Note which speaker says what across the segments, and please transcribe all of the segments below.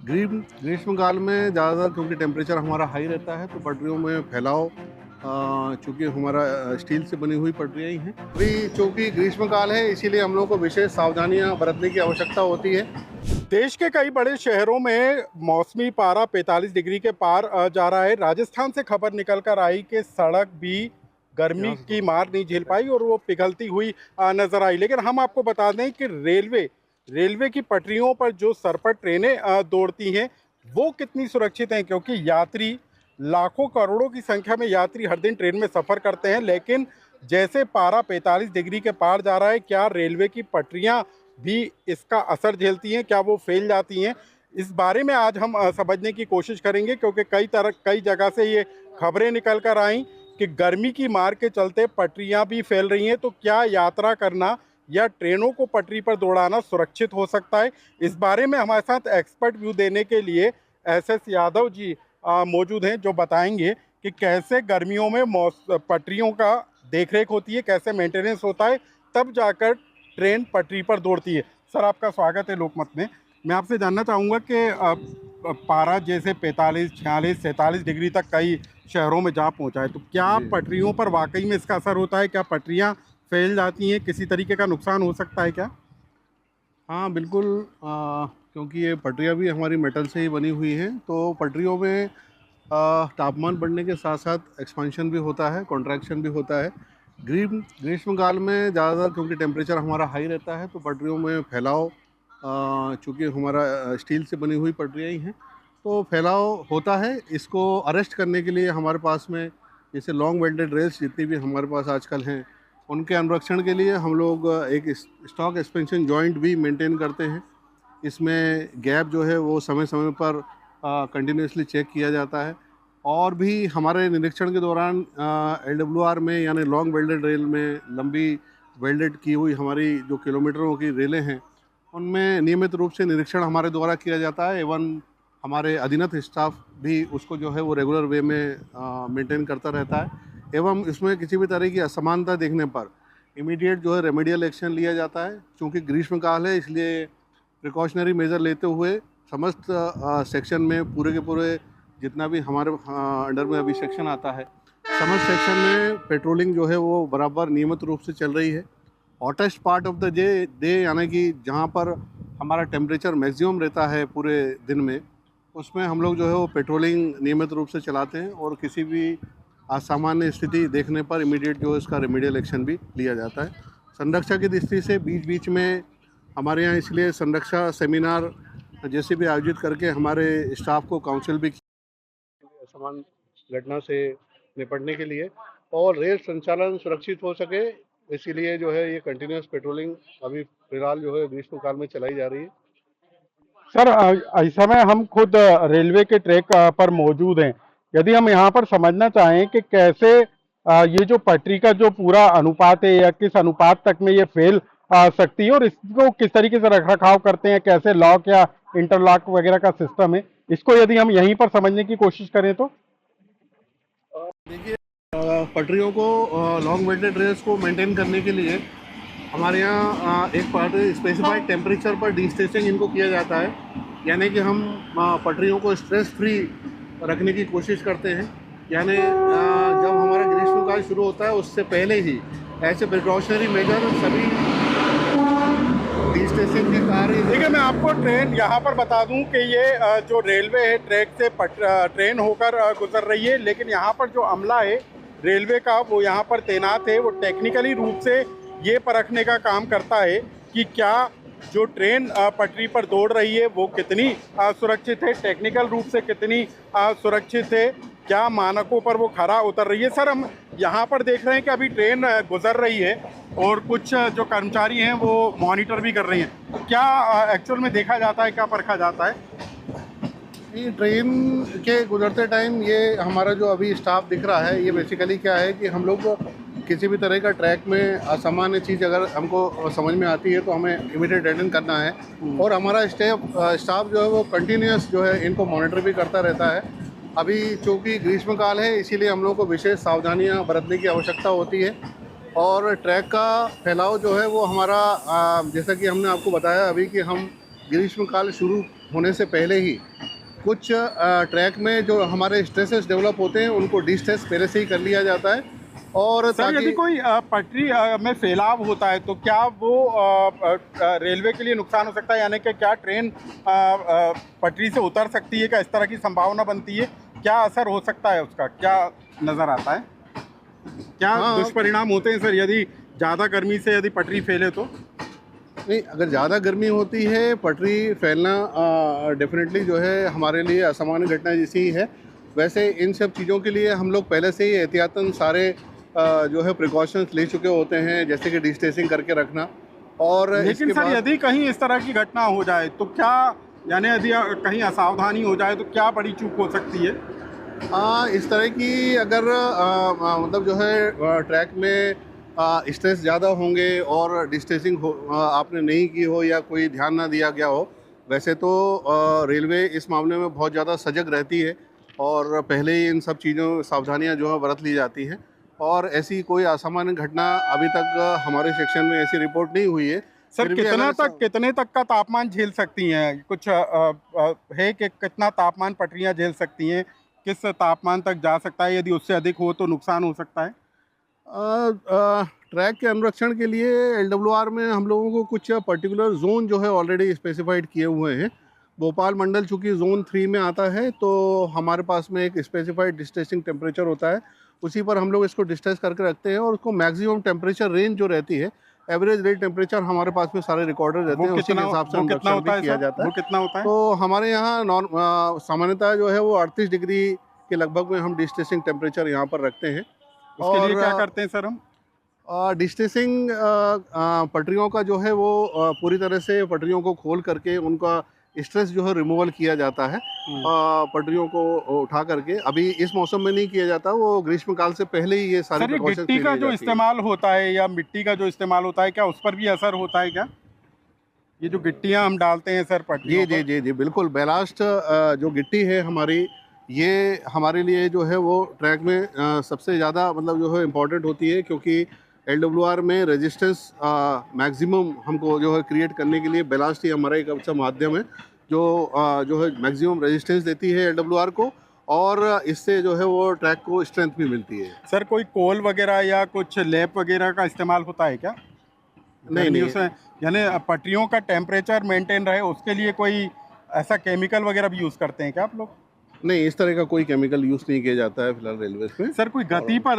Speaker 1: ग्रीष्म काल में ज़्यादातर क्योंकि टेम्परेचर हमारा हाई रहता है तो पटरियों में फैलाव चूँकि हमारा स्टील से बनी हुई पटरियाँ ही हैं। अभी चूँकि ग्रीष्म काल है इसीलिए हम लोग को विशेष सावधानियाँ बरतने की आवश्यकता होती है।
Speaker 2: देश के कई बड़े शहरों में मौसमी पारा 45 डिग्री के पार जा रहा है। राजस्थान से खबर निकल कर आई कि सड़क भी गर्मी की मार नहीं झेल पाई और वो पिघलती हुई नजर आई। लेकिन हम आपको बता दें कि रेलवे की पटरियों पर जो सरपट ट्रेनें दौड़ती हैं वो कितनी सुरक्षित हैं, क्योंकि यात्री लाखों करोड़ों की संख्या में यात्री हर दिन ट्रेन में सफ़र करते हैं। लेकिन जैसे पारा 45 डिग्री के पार जा रहा है, क्या रेलवे की पटरियां भी इसका असर झेलती हैं, क्या वो फैल जाती हैं? इस बारे में आज हम समझने की कोशिश करेंगे, क्योंकि कई जगह से ये खबरें निकल कर आई कि गर्मी की मार के चलते पटरियां भी फैल रही हैं। तो क्या यात्रा करना या ट्रेनों को पटरी पर दौड़ाना सुरक्षित हो सकता है? इस बारे में हमारे साथ एक्सपर्ट व्यू देने के लिए SS यादव जी मौजूद हैं, जो बताएंगे कि कैसे गर्मियों में पटरियों का देखरेख होती है, कैसे मेंटेनेंस होता है, तब जाकर ट्रेन पटरी पर दौड़ती है। सर, आपका स्वागत है लोकमत में। मैं आपसे जानना चाहूँगा कि पारा जैसे 45, 46, 47 डिग्री तक कई शहरों में जा पहुँचा है, तो क्या पटरियों पर वाकई में इसका असर होता है? क्या पटरियाँ फैल जाती हैं? किसी तरीके का नुकसान हो सकता है क्या?
Speaker 1: हाँ बिल्कुल, क्योंकि ये पटरियाँ भी हमारी मेटल से ही बनी हुई हैं तो पटरियों में तापमान बढ़ने के साथ साथ एक्सपांशन भी होता है, कॉन्ट्रैक्शन भी होता है। ग्रीष्म काल में ज़्यादातर क्योंकि टेम्परेचर हमारा हाई रहता है तो पटरियों में फैलाव चूँकि हमारा स्टील से बनी हुई पटरियाँ ही हैं तो फैलाव होता है। इसको अरेस्ट करने के लिए हमारे पास में जैसे लॉन्ग वेल्डेड रेल्स जितनी भी हमारे पास आजकल हैं उनके अनुरक्षण के लिए हम लोग एक स्टॉक एक्सपेंशन जॉइंट भी मेंटेन करते हैं। इसमें गैप जो है वो समय समय पर कंटिन्यूसली चेक किया जाता है और भी हमारे निरीक्षण के दौरान LWR में यानी लॉन्ग वेल्डेड रेल में लंबी वेल्डेड की हुई हमारी जो किलोमीटरों की रेलें हैं उनमें नियमित रूप से निरीक्षण हमारे द्वारा किया जाता है। एवं हमारे अधीनस्थ स्टाफ भी उसको जो है वो रेगुलर वे में मेंटेन करता रहता है। एवं इसमें किसी भी तरह की असमानता देखने पर इमीडिएट जो है रेमेडियल एक्शन लिया जाता है। चूँकि ग्रीष्म काल है इसलिए प्रिकॉशनरी मेजर लेते हुए समस्त सेक्शन में पूरे के पूरे जितना भी हमारे अंडर में अभी सेक्शन आता है समस्त सेक्शन में पेट्रोलिंग जो है वो बराबर नियमित रूप से चल रही है। Hottest part of the day यानी कि जहाँ पर हमारा टेम्परेचर मैक्सिमम रहता है पूरे दिन में उसमें हम लोग जो है वो पेट्रोलिंग नियमित रूप से चलाते हैं और किसी भी असामान्य स्थिति देखने पर इमीडिएट जो है इसका रेमेडियल एक्शन भी लिया जाता है। संरक्षा की दृष्टि से बीच बीच में हमारे यहाँ इसलिए संरक्षा सेमिनार जैसे भी आयोजित करके हमारे स्टाफ को काउंसिल भी समान घटना से निपटने के लिए और रेल संचालन सुरक्षित हो सके इसीलिए जो है ये कंटिन्यूस पेट्रोलिंग अभी फिलहाल जो है ग्रीष्म काल में चलाई जा रही है।
Speaker 2: सर, इस समय हम खुद रेलवे के ट्रैक पर मौजूद हैं। यदि हम यहाँ पर समझना चाहें कि कैसे ये जो पटरी का जो पूरा अनुपात है या किस अनुपात तक में ये फैल सकती है और इसको किस तरीके से रखरखाव करते हैं, कैसे लॉक या इंटरलॉक वगैरह का सिस्टम है, इसको यदि हम यहीं पर समझने की कोशिश करें तो।
Speaker 1: देखिए, पटरियों को लॉन्ग वेल्डेड रेल्स को मेंटेन करने के लिए हमारे यहाँ एक पार्ट स्पेसिफाइड टेम्परेचर पर डिस्टेंसिंग इनको किया जाता है। यानी कि हम पटरियों को स्ट्रेस फ्री रखने की कोशिश करते हैं। यानी जब हमारा ग्रीष्म काल शुरू होता है उससे पहले ही ऐसे प्रिकॉशनरी मेजर सभी डिस्टेंसिंग के कार्य।
Speaker 2: देखिए, मैं आपको ट्रेन यहाँ पर बता दूं कि ये जो रेलवे है ट्रैक से ट्रेन होकर गुजर रही है, लेकिन यहाँ पर जो अमला है रेलवे का वो यहाँ पर तैनात है। वो टेक्निकली रूप से ये परखने का काम करता है कि क्या जो ट्रेन पटरी पर दौड़ रही है वो कितनी सुरक्षित है, टेक्निकल रूप से कितनी सुरक्षित है, क्या मानकों पर वो खरा उतर रही है। सर, हम यहाँ पर देख रहे हैं कि अभी ट्रेन गुजर रही है और कुछ जो कर्मचारी हैं वो मॉनिटर भी कर रही हैं। तो क्या एक्चुअल में देखा जाता है, क्या परखा जाता है?
Speaker 1: ये ट्रेन के गुजरते टाइम ये हमारा जो अभी स्टाफ दिख रहा है ये बेसिकली क्या है कि हम लोग को किसी भी तरह का ट्रैक में असामान्य चीज़ अगर हमको समझ में आती है तो हमें इमीडिएट अटेंड करना है। और हमारा स्टाफ जो है वो कंटिन्यूस जो है इनको मॉनिटर भी करता रहता है। अभी चूँकि ग्रीष्म काल है इसीलिए हम लोग को विशेष सावधानियाँ बरतने की आवश्यकता होती है। और ट्रैक का फैलाव जो है वो हमारा जैसा कि हमने आपको बताया अभी कि हम ग्रीष्म काल शुरू होने से पहले ही कुछ ट्रैक में जो हमारे स्ट्रेसेस डेवलप होते हैं उनको डिस्ट्रेस पहले से ही कर लिया जाता है। और
Speaker 2: सर यदि कोई पटरी में फैलाव होता है तो क्या वो रेलवे के लिए नुकसान हो सकता है, यानी कि क्या ट्रेन पटरी से उतर सकती है, क्या इस तरह की संभावना बनती है, क्या असर हो सकता है, उसका क्या नज़र आता है, क्या दुष्परिणाम होते हैं सर यदि ज़्यादा गर्मी से यदि पटरी फैले तो?
Speaker 1: नहीं, अगर ज़्यादा गर्मी होती है पटरी फैलना डेफिनेटली जो है हमारे लिए असामान्य घटना जैसी ही है। वैसे इन सब चीज़ों के लिए हम लोग पहले से ही एहतियातन सारे जो है प्रिकॉशंस ले चुके होते हैं, जैसे कि डिस्टेंसिंग करके रखना। और
Speaker 2: लेकिन सर यदि कहीं इस तरह की घटना हो जाए तो क्या, यानी यदि कहीं असावधानी हो जाए तो क्या बड़ी चूक हो सकती है?
Speaker 1: इस तरह की अगर मतलब जो है ट्रैक में स्ट्रेस ज़्यादा होंगे और डिस्टेंसिंग आपने नहीं की हो या कोई ध्यान ना दिया गया हो, वैसे तो रेलवे इस मामले में बहुत ज़्यादा सजग रहती है और पहले ही इन सब चीज़ों सावधानियां जो है बरत ली जाती हैं। और ऐसी कोई असामान्य घटना अभी तक हमारे सेक्शन में ऐसी रिपोर्ट नहीं हुई है।
Speaker 2: सर कितने तक का तापमान झेल सकती हैं? कुछ है कि कितना तापमान पटरियां झेल सकती हैं, किस तापमान तक जा सकता है, यदि उससे अधिक हो तो नुकसान हो सकता है?
Speaker 1: ट्रैक के अनुरक्षण के लिए LWR में हम लोगों को कुछ पर्टिकुलर जोन जो है ऑलरेडी स्पेसिफाइड किए हुए हैं। भोपाल मंडल चूँकि जोन 3 में आता है तो हमारे पास में एक स्पेसिफाइड डिस्ट्रेसिंग टेम्परेचर होता है, उसी पर हम लोग इसको डिस्ट्रेस करके रखते हैं और उसको मैक्सिमम टेम्परेचर रेंज जो रहती है, एवरेज रेल टेम्परेचर हमारे पास में सारे रिकॉर्डर रहते हैं, उसी के हिसाब से अनुरक्षण भी किया जाता है।
Speaker 2: वो कितना होता है? तो
Speaker 1: हमारे यहाँ सामान्यतः जो है वो 38 डिग्री के लगभग में हम डिस्ट्रेसिंग टेम्परेचर यहाँ पर रखते हैं।
Speaker 2: उसके लिए क्या करते हैं सर हम?
Speaker 1: डिस्टेंसिंग पटरियों का जो है वो पूरी तरह से पटरियों को खोल करके उनका स्ट्रेस जो है रिमूवल किया जाता है। पटरियों को उठा करके अभी इस मौसम में नहीं किया जाता, वो ग्रीष्मकाल से पहले ही ये सारे प्रिकॉशंस
Speaker 2: गिट्टी का जो इस्तेमाल होता है या मिट्टी का जो इस्तेमाल होता है, क्या उस पर भी असर होता है क्या? ये जो गिट्टियां हम डालते हैं सर पटरियों पर?
Speaker 1: जी बिल्कुल। बैलास्ट जो गिट्टी है हमारी, ये हमारे लिए जो है वो ट्रैक में सबसे ज़्यादा मतलब जो है इम्पॉर्टेंट होती है, क्योंकि LWR में रेजिस्टेंस मैक्सिमम हमको जो है क्रिएट करने के लिए बैलास्ट ही हमारा एक अच्छा माध्यम है जो है मैक्सिमम रेजिस्टेंस देती है LWR को, और इससे जो है वो ट्रैक को स्ट्रेंथ भी मिलती है।
Speaker 2: सर कोई कोल वगैरह या कुछ लैप वगैरह का इस्तेमाल होता है क्या?
Speaker 1: नहीं,
Speaker 2: यानी पटरियों का टेम्परेचर मेंटेन रहे उसके लिए कोई ऐसा केमिकल वगैरह भी यूज़ करते हैं क्या आप लोग?
Speaker 1: नहीं, इस तरह का कोई केमिकल यूज़ नहीं किया जाता है फिलहाल रेलवे में।
Speaker 2: सर कोई गति पर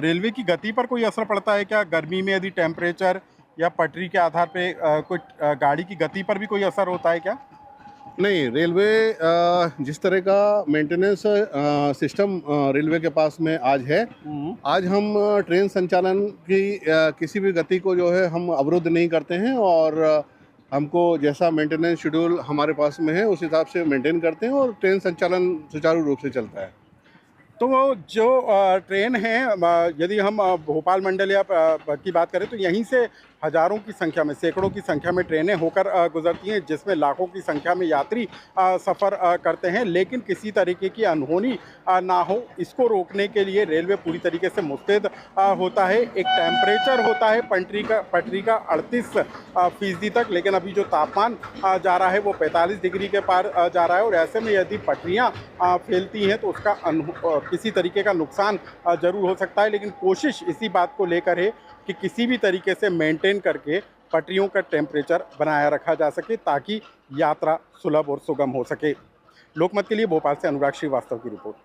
Speaker 2: रेलवे की गति पर कोई असर पड़ता है क्या? गर्मी में यदि टेम्परेचर या पटरी के आधार पे कुछ गाड़ी की गति पर भी कोई असर होता है क्या?
Speaker 1: नहीं, रेलवे जिस तरह का मेंटेनेंस सिस्टम रेलवे के पास में आज है, आज हम ट्रेन संचालन की किसी भी गति को जो है हम अवरुद्ध नहीं करते हैं और हमको जैसा मेंटेनेंस शेड्यूल हमारे पास में है उस हिसाब से मेंटेन करते हैं और ट्रेन संचालन सुचारू रूप से चलता है।
Speaker 2: तो वो जो ट्रेन है, यदि हम भोपाल मंडल या की बात करें तो यहीं से हज़ारों की संख्या में, सैकड़ों की संख्या में ट्रेनें होकर गुजरती हैं, जिसमें लाखों की संख्या में यात्री सफ़र करते हैं, लेकिन किसी तरीके की अनहोनी ना हो इसको रोकने के लिए रेलवे पूरी तरीके से मुस्तैद होता है। एक टेम्परेचर होता है पटरी का 38% तक, लेकिन अभी जो तापमान जा रहा है वो 45 डिग्री के पार जा रहा है, और ऐसे में यदि पटरियाँ फैलती हैं तो उसका किसी तरीके का नुकसान ज़रूर हो सकता है। लेकिन कोशिश इसी बात को लेकर है कि किसी भी तरीके से मेंटेन करके पटरियों का टेम्परेचर बनाया रखा जा सके ताकि यात्रा सुलभ और सुगम हो सके। लोकमत के लिए भोपाल से अनुराग श्रीवास्तव की रिपोर्ट।